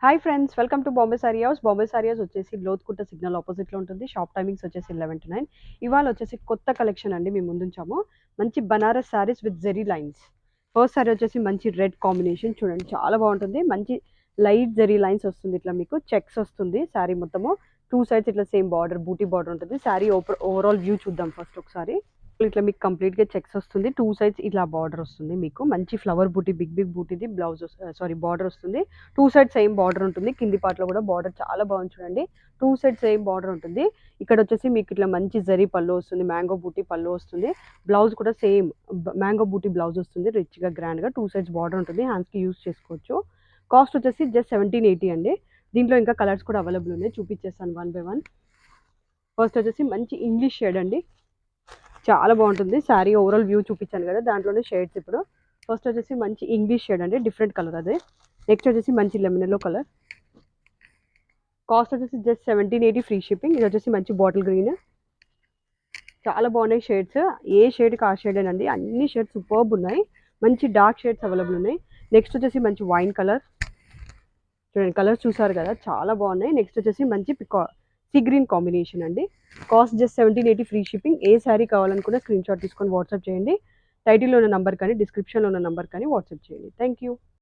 Hi friends, welcome to Bombay sorry house. Bombay sorry house వచ్చేసి Lothukunta signal ఆపోజిట్లో ఉంటుంది. షాప్ టైమింగ్స్ వచ్చేసి 11 to 9. ఇవాళ వచ్చేసి కొత్త కలెక్షన్ అండి మేము ముందుంచాము. మంచి Banaras saris with zari lines. First sari వచ్చేసి మంచి రెడ్ కాంబినేషన్ చూడండి, చాలా బాగుంటుంది. మంచి లైట్ జెరీ లైన్స్ వస్తుంది, ఇట్లా మీకు చెక్స్ వస్తుంది. సారీ మొత్తము టూ సైడ్స్ ఇట్లా సేమ్ బార్డర్, బూటీ బార్డర్ ఉంటుంది. సారీ ఓవరాల్ వ్యూ చూద్దాం ఫస్ట్ ఒకసారి. ఇట్లా మీకు కంప్లీట్‌గా చెక్స్ వస్తుంది. టూ సైడ్స్ ఇట్లా బార్డర్ వస్తుంది మీకు. మంచి ఫ్లవర్ బూటీ, బిగ్ బిగ్ బూటీది బ్లౌజ్ సారీ బార్డర్ వస్తుంది. టూ సైడ్స్ సేమ్ బార్డర్ ఉంటుంది. కింది పార్ట్‌లో కూడా బార్డర్ చాలా బాగుంది చూడండి. టూ సైడ్స్ సేమ్ బార్డర్ ఉంటుంది. ఇక్కడ వచ్చేసి మీకు ఇట్లా మంచి జరీ పల్లు వస్తుంది. మ్యాంగో బూటీ పల్లు వస్తుంది. బ్లౌజ్ కూడా సేమ్ మ్యాంగో బూటీ బ్లౌజ్ వస్తుంది. రిచ్‌గా గ్రాండ్‌గా టూ సైడ్స్ బార్డర్ ఉంటుంది. హ్యాండ్స్‌కి యూజ్ చేసుకోవచ్చు. కాస్ట్ వచ్చేసి జస్ట్ 1780 అండి. దీంట్లో ఇంకా కలర్స్ కూడా అవైలబుల్ ఉన్నాయి. చూపించేస్తాను వన్ బై వన్. ఫస్ట్ వచ్చేసి మంచి ఇంగ్లీష్ షేడ్ అండి. చాలా బాగుంటుంది. శారీ ఓవరాల్ వ్యూ చూపించాను కదా, దాంట్లోనే షేడ్స్ ఇప్పుడు. ఫస్ట్ వచ్చేసి మంచి ఇంగ్లీష్ షేడ్ అండి, డిఫరెంట్ కలర్ అదే. నెక్స్ట్ వచ్చేసి మంచి లెమన్ ఎల్లో కలర్. కాస్ట్ వచ్చేసి జస్ట్ 1780 ఫ్రీ షిప్పింగ్. ఇది వచ్చేసి మంచి బాటిల్ గ్రీన్. చాలా బాగున్నాయి షేడ్స్. ఏ షేడ్కి ఆ షేడ్ అండి, అన్ని షేడ్స్ సూపర్బ్ ఉన్నాయి. మంచి డార్క్ షేడ్స్ అవైలబుల్ ఉన్నాయి. నెక్స్ట్ వచ్చేసి మంచి వైన్ కలర్. చూడండి కలర్స్ చూసారు కదా, చాలా బాగున్నాయి. నెక్స్ట్ వచ్చేసి మంచి సీ గ్రీన్ కాంబినేషన్ అండి. Cost just 1780 free shipping. ఏ శారీ కావాలనుకున్నా స్క్రీన్ షాట్ తీసుకొని వాట్సాప్ చేయండి. టైటిల్లో ఉన్న నంబర్ కానీ డిస్క్రిప్షన్లో ఉన్న నంబర్ కానీ వాట్సాప్ చేయండి. Thank you.